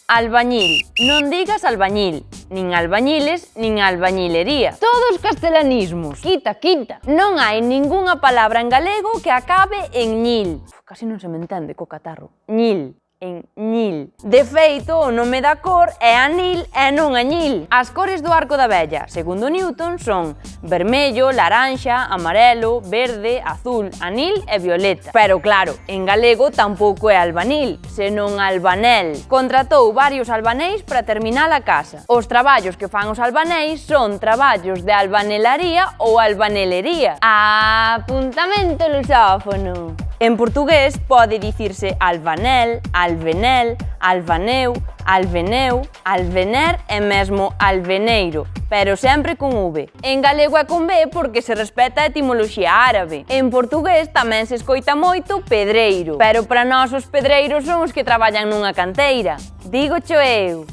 Albañil. Non digas albañil, nin albañiles, nin albañilería. Todos castelanismos. Quita, quita. Non hai ningunha palabra en galego que acabe en ñil. Casi non se me entende co catarro. Ñil. En ñil. De feito, o nome da cor é anil e non añil. As cores do arco da vella, segundo Newton, son vermello, laranxa, amarelo, verde, azul, anil e violeta. Pero claro, en galego tampouco é albanil, senón albanel. Contratou varios albaneis para terminar a casa. Os traballos que fan os albaneis son traballos de albanelaría ou albanelería. Apuntamento lusófono. En portugués pode dicirse albanel, albenel, albaneu, albeneu, albener e mesmo albeneiro, pero sempre con V. En galego é con B porque se respeta a etimoloxía árabe. En portugués tamén se escoita moito pedreiro, pero para nós os pedreiros son os que traballan nunha canteira. Dígocho eu.